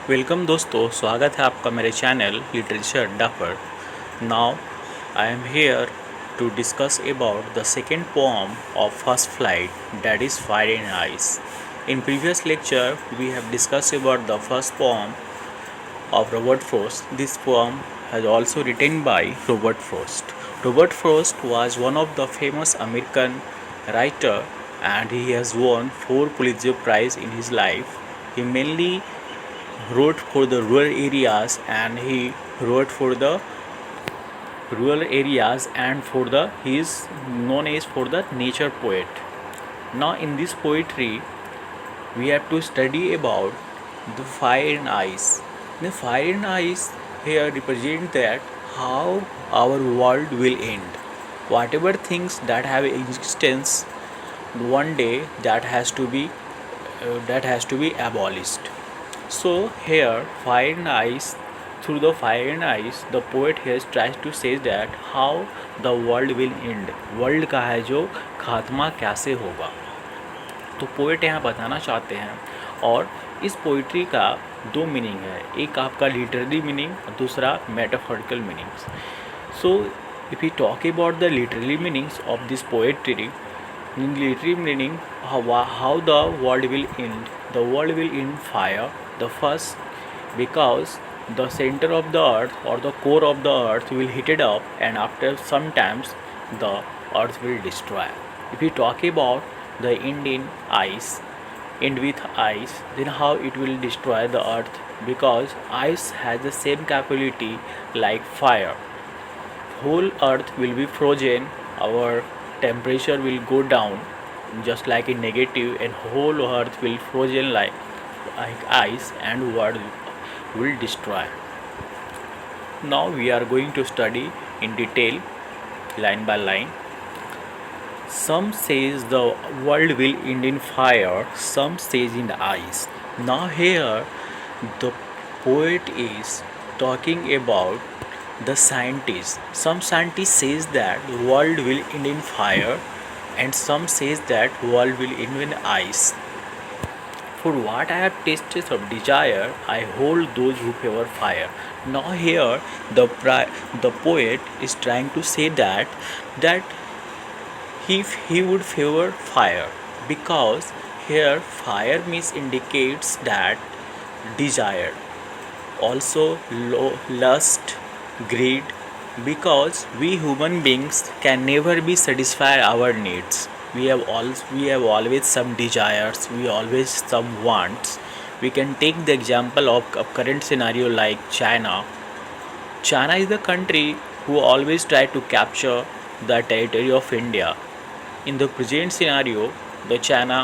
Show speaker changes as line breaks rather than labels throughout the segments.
Welcome दोस्तों, स्वागत है आपका मेरे चैनल लिटरेचर अड्डा पर। Now I am here to discuss about the second poem of First Flight, that is Fire and Ice. In previous lecture we have discuss about the first poem of Robert Frost. This poem has also written by Robert Frost. Robert Frost was one of the famous American writer and he has won 4 Pulitzer Prize in his life. He mainly wrote for the rural areas and he wrote for the rural areas and for the he is known as for the nature poet. Now in this poetry we have to study about the fire and ice. The fire and ice here represent that how our world will end. Whatever things that have existence, one day that has to be abolished. So here, fire and ice. Through the fire and ice, the poet here tries to say that how the world will end. World का है जो खात्मा कैसे होगा, तो poet यहाँ बताना चाहते हैं। और इस पोइट्री का दो मीनिंग है, एक आपका लिटरेरी मीनिंग और दूसरा metaphorical meanings. So if you talk about the literary meanings of this poetry, in literary meaning, how the world will end. The world will end fire. The first, because the center of the earth or the core of the earth will heat it up, and after sometimes the earth will destroy. If we talk about the end in ice, end with ice, then how it will destroy the earth, because ice has the same capability like fire. Whole earth will be frozen, our temperature will go down just like a negative, and whole earth will frozen like ice and world will destroy. Now we are going to study in detail line by line. Some says the world will end in fire, some says in ice. Now here the poet is talking about the scientists. Some scientists says that the world will end in fire, and some says that world will end in ice. For what I have tasted of desire, I hold those who favor fire. Now here the poet is trying to say that if he would favor fire, because here fire means indicates that desire, also lust, greed, because we human beings can never be satisfied our needs. We have always some desires, we always some wants. We can take the example of a current scenario like China. China is the country who always try to capture the territory of India. In the present scenario, the China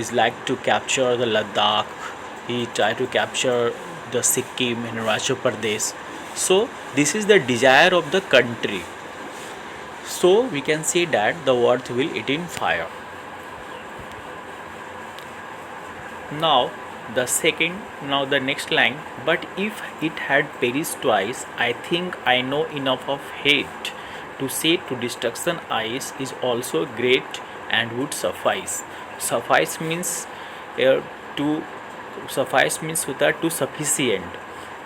is like to capture the Ladakh. He try to capture the Sikkim and Arunachal Pradesh. So this is the desire of the country. So we can say that the earth will eat in fire. Now the next line. But if it had perished twice, I think I know enough of hate to say to destruction ice is also great and would suffice. Suffice means to suffice means होता है to sufficient.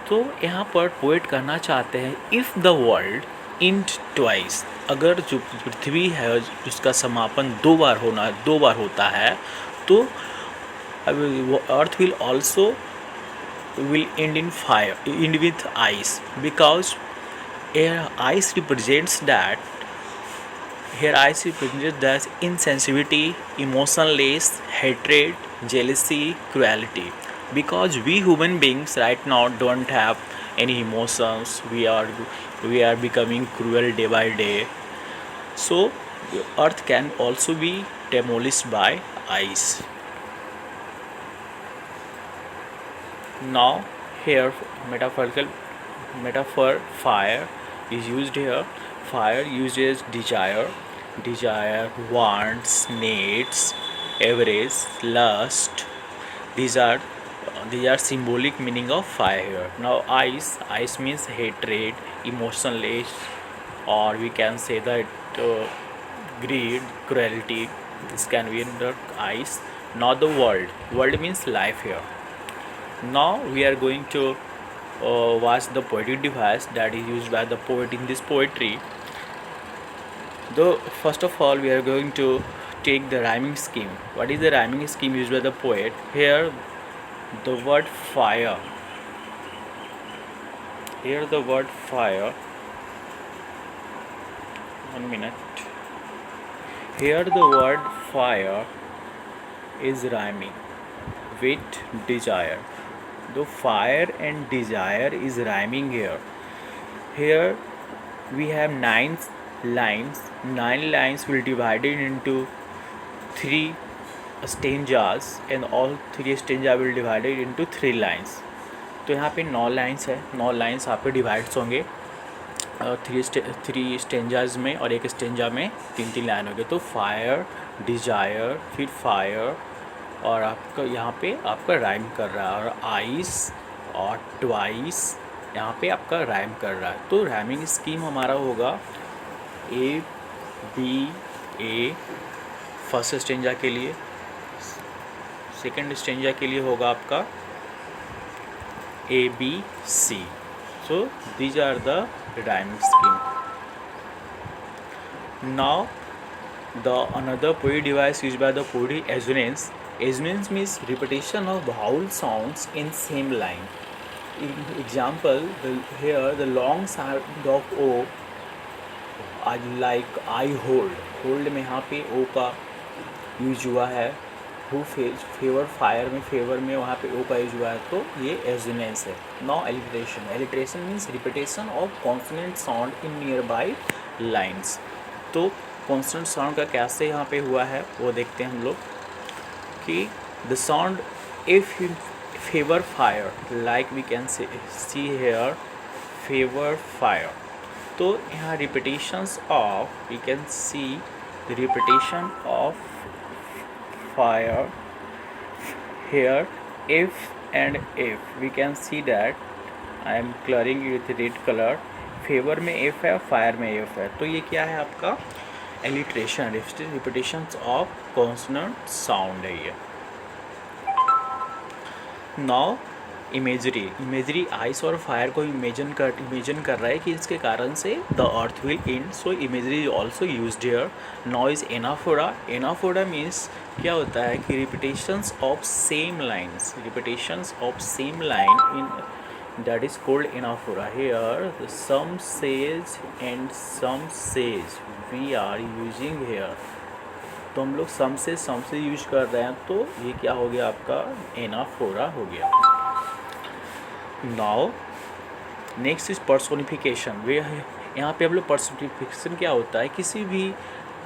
तो यहाँ पर poet कहना चाहते हैं if the world end twice, अगर जो पृथ्वी है जिसका समापन दो बार होता है, तो earth will also will end in fire, end with ice, because ice represents that here ice represents that insensitivity, emotionless, hatred, jealousy, cruelty. Because we human beings right now don't have any emotions, we are becoming cruel day by day. So earth can also be demolished by ice. Now here metaphor fire is used here. Fire uses desire, wants, needs, average, lust. These are symbolic meaning of fire here. Now ice means hatred, emotionless, or we can say that greed, cruelty. This can be in the ice. Now the world means life here. Now we are going to watch the poetic device that is used by the poet in this poetry. Though first of all we are going to take the rhyming scheme. What is the rhyming scheme used by the poet? Here the word fire. Here the word fire. 1 minute. Here the word fire is rhyming with desire. The fire and desire is rhyming here. Here we have 9 lines. 9 lines will be divided into 3 stanzas and all 3 stanzas will be divided into 3 lines. तो यहाँ पे 9 lines है. 9 lines यहाँ पे divides होंगे 3 stanzas में और एक स्टेंजा में 3 लाइन होंगे. तो फायर, डिजायर, फिर फायर और आपका यहाँ पे आपका राइम कर रहा है. और आइस और ट्वाइस यहाँ पे आपका राइम कर रहा है. तो राइमिंग स्कीम हमारा होगा A B A first stanza के लिए, सेकंड स्टेंजा के लिए होगा आपका A B C. So these are the rhyming scheme. Now the another poetic device used by the poet assonance. Assonance means repetition of vowel sounds in same line. Example, here the long sound of O, like I hold. Hold में यहाँ पे O का use हुआ है. Who favour fire में favour में वहाँ पे ओ का यूज हुआ है. तो ये एजोनेंस है. नॉ alliteration. Alliteration means repetition of consonant sound in near by lines. तो कॉन्सोनेंट साउंड का कैसे यहाँ पे हुआ है वो देखते हैं हम लोग कि the sound if you favour fire like we can see here favour fire. तो यहाँ repetitions of we can see the repetition of fire here. If and if we can see that I am coloring it with red color. Favour में if है, fire में if है. तो ये क्या है आपका alliteration, repetitions of consonant sound है ये. नाउ इमेजरी आइस और फायर को इमेजिन कर रहा है कि इसके कारण से the earth will and. So imagery is also used here. Now is anaphora. Anaphora means क्या होता है कि repetitions of same lines, repetitions of same line in that is called anaphora. Here some say and some say we are using here. तो हम लोग सम से use कर रहे हैं. तो ये क्या हो गया आपका एनाफोरा हो गया. Now next is personification. वे यहाँ पे हम लोग पर्सोनिफिकेशन क्या होता है, किसी भी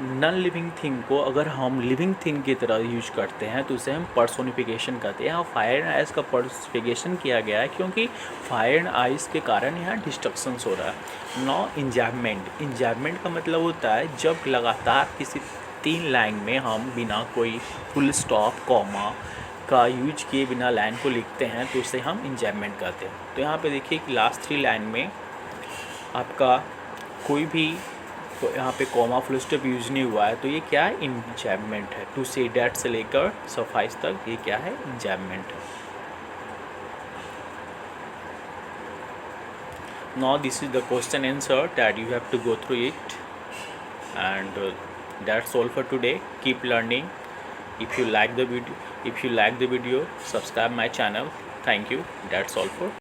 नॉन लिविंग थिंग को अगर हम लिविंग थिंग की तरह यूज करते हैं तो उसे हम पर्सोनिफिकेशन कहते हैं. यहाँ फायर एंड आइस का पर्सोनिफिकेशन किया गया है क्योंकि फायर एंड आइस के कारण यहाँ डिस्ट्रक्शंस हो रहा है. नाउ इंजैपमेंट. इंजैपमेंट का मतलब होता है जब लगातार किसी 3 लाइन में हम बिना कोई फुल स्टॉप कॉमा का यूज किए बिना लाइन को लिखते हैं तो उसे हम इंजैपमेंट कहते हैं. तो यहाँ पे देखिए कि लास्ट 3 लाइन में आपका कोई भी तो यहाँ पे कॉमा फुल स्टॉप यूज नहीं हुआ है. तो ये क्या है, इंजैपमेंट है. टू से डैट से लेकर सफाइस तक ये क्या है, इंजैपमेंट है. Now this is the question answer that you have to go through it and that's all for today. Keep learning. If you like the video, subscribe my channel. Thank you. That's all for